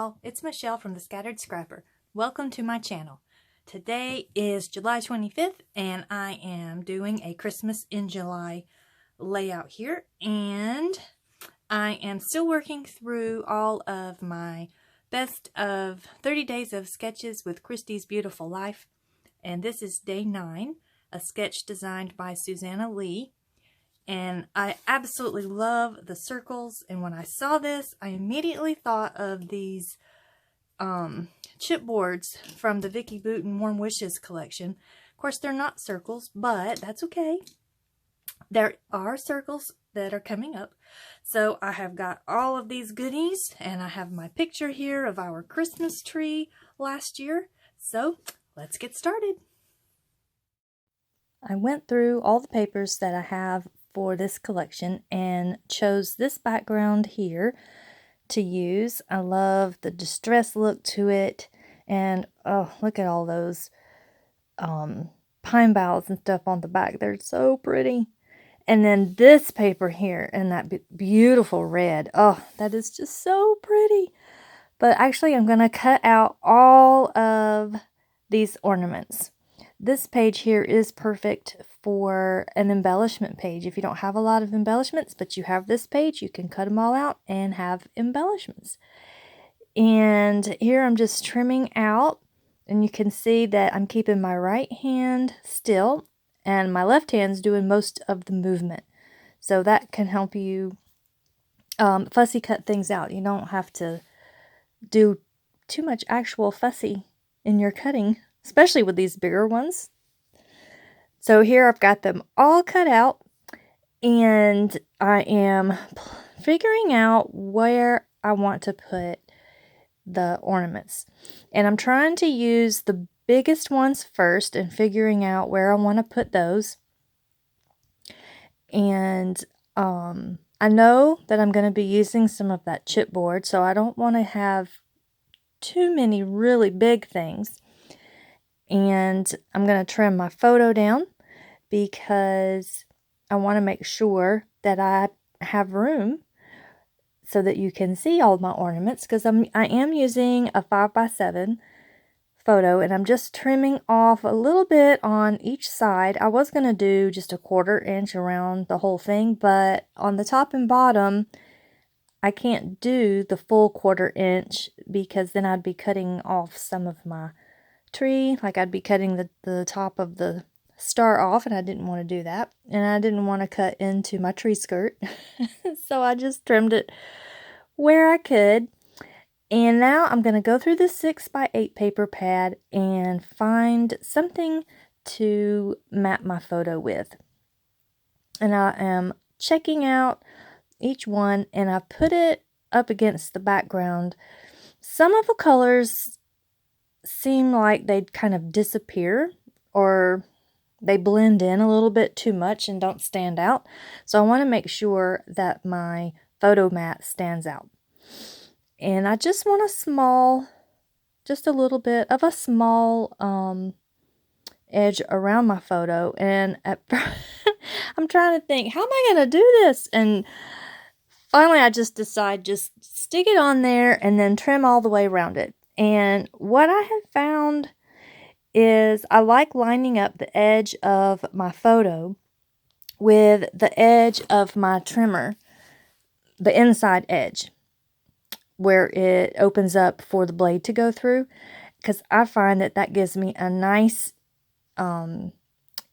y'all, it's Michelle from The Scattered Scrapper. Welcome to my channel. Today is July 25th and I am doing a Christmas in July layout here, and I am still working through all of my best of 30 days of sketches with Christy's Beautiful Life, and this is day 9, a sketch designed by Suzanna Lee. And I absolutely love the circles, and when I saw this, I immediately thought of these chipboards from the Vicky Booten Warm Wishes collection. Of course, they're not circles, but that's okay. There are circles that are coming up. So I have got all of these goodies, and I have my picture here of our Christmas tree last year. So let's get started. I went through all the papers that I have for this collection and chose this background here to use. I love the distress look to it, and oh, look at all those pine boughs and stuff on the back. They're so pretty. And then this paper here in that beautiful red. Oh, that is just so pretty. But actually, I'm going to cut out all of these ornaments. This page here is perfect for an embellishment page. If you don't have a lot of embellishments, but you have this page, you can cut them all out and have embellishments. And here I'm just trimming out, and you can see that I'm keeping my right hand still, and my left hand's doing most of the movement. So that can help you fussy cut things out. You don't have to do too much actual fussy in your cutting, especially with these bigger ones. So here I've got them all cut out, and I am figuring out where I want to put the ornaments. And I'm trying to use the biggest ones first and figuring out where I want to put those. And I know that I'm going to be using some of that chipboard, so I don't want to have too many really big things. And I'm going to trim my photo down because I want to make sure that I have room so that you can see all my ornaments, because I am using a 5x7 photo, and I'm just trimming off a little bit on each side. I was going to do just a 1/4 inch around the whole thing, but on the top and bottom I can't do the full 1/4 inch because then I'd be cutting off some of my tree. Like I'd be cutting the top of the star off, and I didn't want to do that, and I didn't want to cut into my tree skirt. So I just trimmed it where I could. And now I'm going to go through the 6x8 paper pad and find something to map my photo with. And I am checking out each one, and I put it up against the background. Some of the colors seem like they'd kind of disappear, or they blend in a little bit too much and don't stand out. So I want to make sure that my photo mat stands out. And I just want just a little bit of a small edge around my photo. And I'm trying to think, how am I going to do this? And finally I just decide, just stick it on there and then trim all the way around it. And what I have found is I like lining up the edge of my photo with the edge of my trimmer, the inside edge, where it opens up for the blade to go through, because I find that that gives me a nice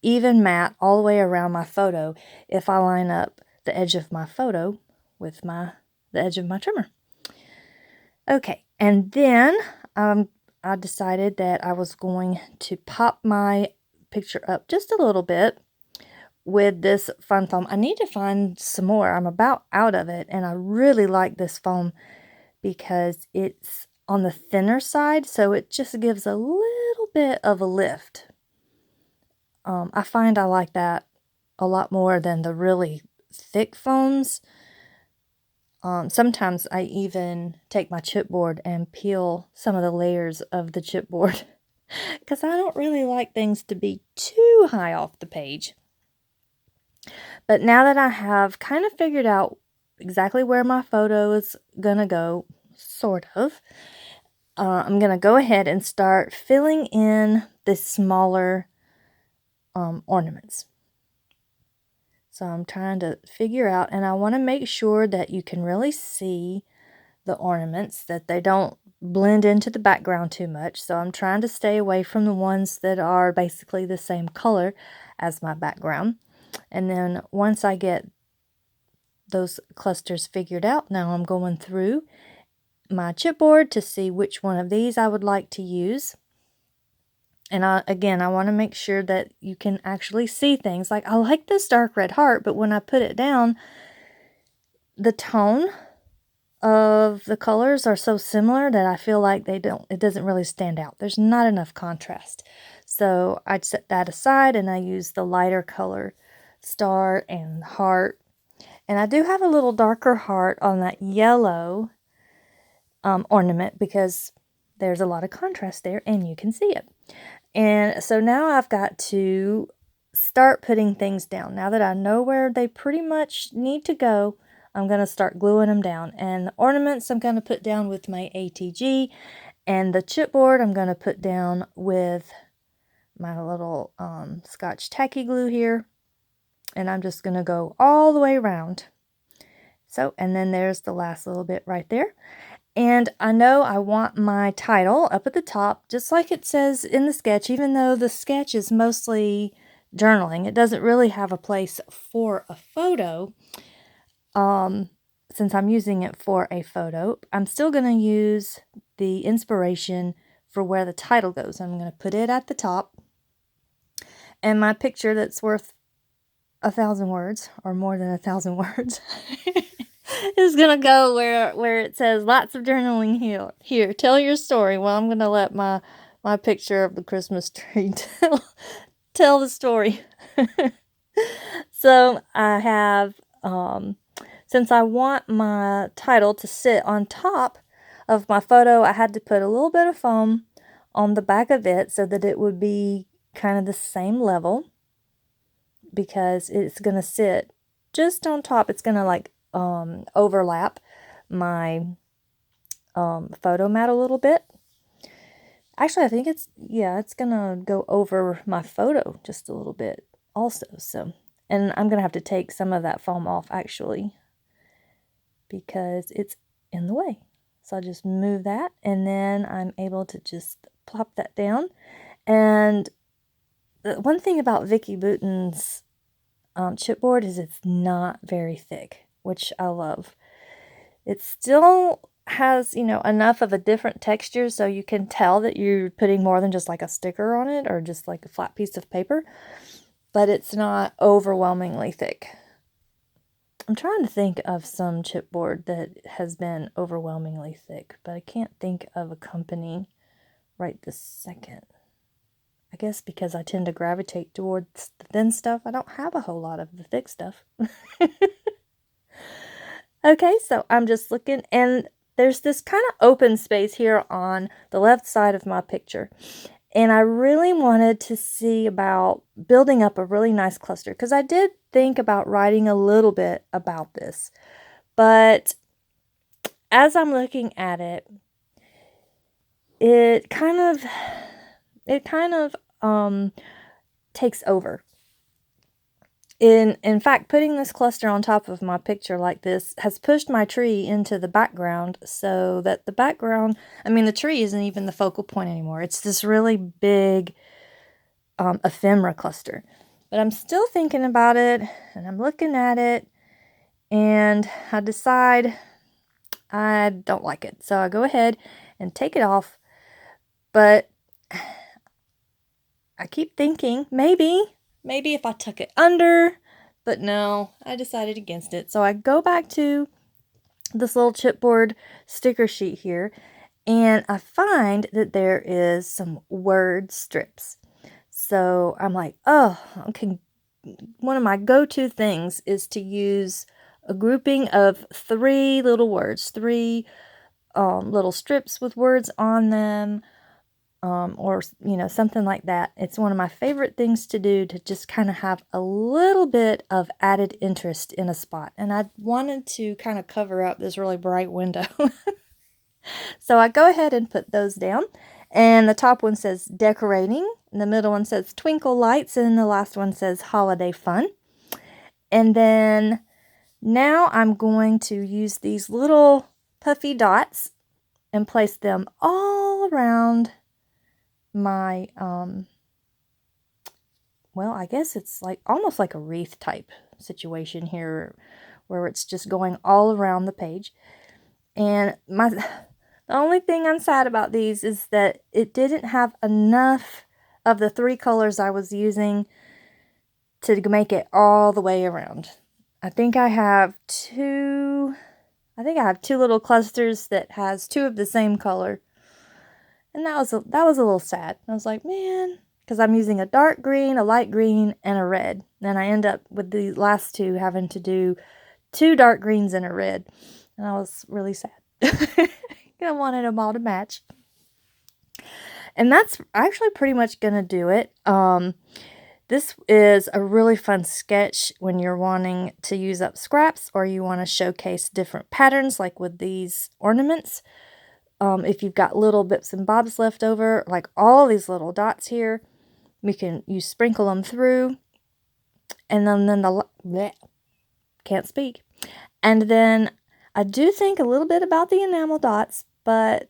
even mat all the way around my photo if I line up the edge of my photo with the edge of my trimmer. Okay, and then I decided that I was going to pop my picture up just a little bit with this fun foam. I need to find some more. I'm about out of it, and I really like this foam because it's on the thinner side, so it just gives a little bit of a lift. I find I like that a lot more than the really thick foams. Sometimes I even take my chipboard and peel some of the layers of the chipboard because I don't really like things to be too high off the page. But now that I have kind of figured out exactly where my photo is gonna go, sort of, I'm going to go ahead and start filling in the smaller ornaments. So I'm trying to figure out, and I want to make sure that you can really see the ornaments, that they don't blend into the background too much. So I'm trying to stay away from the ones that are basically the same color as my background. And then once I get those clusters figured out, now I'm going through my chipboard to see which one of these I would like to use. And again, I want to make sure that you can actually see things. Like, I like this dark red heart, but when I put it down, the tone of the colors are so similar that I feel like it doesn't really stand out. There's not enough contrast. So I'd set that aside, and I use the lighter color star and heart. And I do have a little darker heart on that yellow ornament because there's a lot of contrast there and you can see it. And so now I've got to start putting things down. Now that I know where they pretty much need to go, I'm going to start gluing them down. And the ornaments I'm going to put down with my ATG, and the chipboard I'm going to put down with my little Scotch tacky glue here. And I'm just going to go all the way around. So, and then there's the last little bit right there. And I know I want my title up at the top, just like it says in the sketch, even though the sketch is mostly journaling. It doesn't really have a place for a photo. Since I'm using it for a photo, I'm still going to use the inspiration for where the title goes. I'm going to put it at the top. And my picture that's worth 1,000 words, or more than 1,000 words, is going to go where it says lots of journaling here. Tell your story. Well, I'm going to let my picture of the Christmas tree tell the story. So I have, since I want my title to sit on top of my photo, I had to put a little bit of foam on the back of it so that it would be kind of the same level, because it's going to sit just on top. It's going to like overlap my photo mat a little bit. Actually, I think it's going to go over my photo just a little bit also. So, and I'm going to have to take some of that foam off actually, because it's in the way. So I'll just move that, and then I'm able to just plop that down. And the one thing about Vicki Boutin's chipboard is it's not very thick, which I love. It still has, enough of a different texture so you can tell that you're putting more than just like a sticker on it or just like a flat piece of paper, but it's not overwhelmingly thick. I'm trying to think of some chipboard that has been overwhelmingly thick, but I can't think of a company right this second. I guess because I tend to gravitate towards the thin stuff. I don't have a whole lot of the thick stuff. Okay, so I'm just looking, and there's this kind of open space here on the left side of my picture. And I really wanted to see about building up a really nice cluster, because I did think about writing a little bit about this. But as I'm looking at it, it kind of takes over. In fact, putting this cluster on top of my picture like this has pushed my tree into the background, so that the background, the tree isn't even the focal point anymore. It's this really big ephemera cluster. But I'm still thinking about it, and I'm looking at it, and I decide I don't like it. So I go ahead and take it off. But I keep thinking, maybe if I tuck it under, but no, I decided against it. So I go back to this little chipboard sticker sheet here, and I find that there is some word strips. So I'm like, oh, okay. One of my go-to things is to use a grouping of 3 little words, 3 little strips with words on them. Or, something like that. It's one of my favorite things to do, to just kind of have a little bit of added interest in a spot. And I wanted to kind of cover up this really bright window. So I go ahead and put those down. And the top one says decorating. And the middle one says twinkle lights. And the last one says holiday fun. And then now I'm going to use these little puffy dots and place them all around my, well, I guess it's like almost like a wreath type situation here where it's just going all around the page. And the only thing I'm sad about these is that it didn't have enough of the 3 colors I was using to make it all the way around. I think I have two little clusters that has 2 of the same color. And that was a little sad. I was like, man, because I'm using a dark green, a light green, and a red. And I end up with the last 2 having to do 2 dark greens and a red. And I was really sad. I wanted them all to match. And that's actually pretty much going to do it. This is a really fun sketch when you're wanting to use up scraps or you want to showcase different patterns like with these ornaments. If you've got little bits and bobs left over, like all these little dots here, you sprinkle them through, and then can't speak. And then I do think a little bit about the enamel dots, but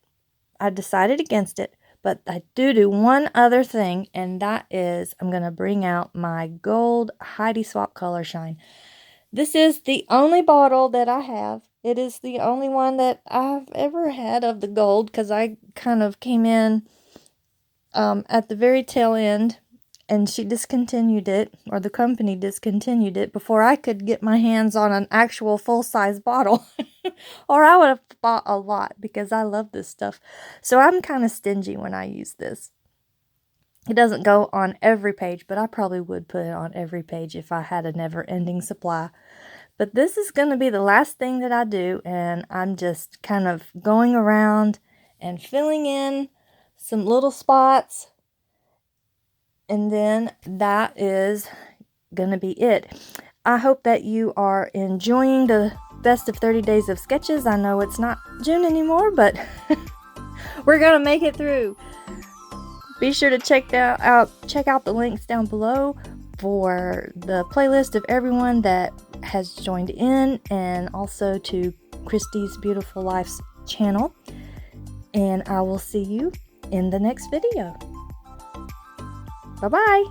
I decided against it. But I do one other thing, and that is I'm going to bring out my gold Heidi Swap Color Shine. This is the only bottle that I have. It is the only one that I've ever had of the gold, because I kind of came in at the very tail end, and she discontinued it, or the company discontinued it, before I could get my hands on an actual full-size bottle. Or I would have bought a lot, because I love this stuff. So I'm kind of stingy when I use this. It doesn't go on every page, but I probably would put it on every page if I had a never-ending supply. But this is going to be the last thing that I do, and I'm just kind of going around and filling in some little spots. And then that is going to be it. I hope that you are enjoying the best of 30 days of sketches. I know it's not June anymore, but we're going to make it through. Be sure to check out the links down below for the playlist of everyone that has joined in, and also to Christy's Beautiful Life's channel. And I will see you in the next video. Bye-bye.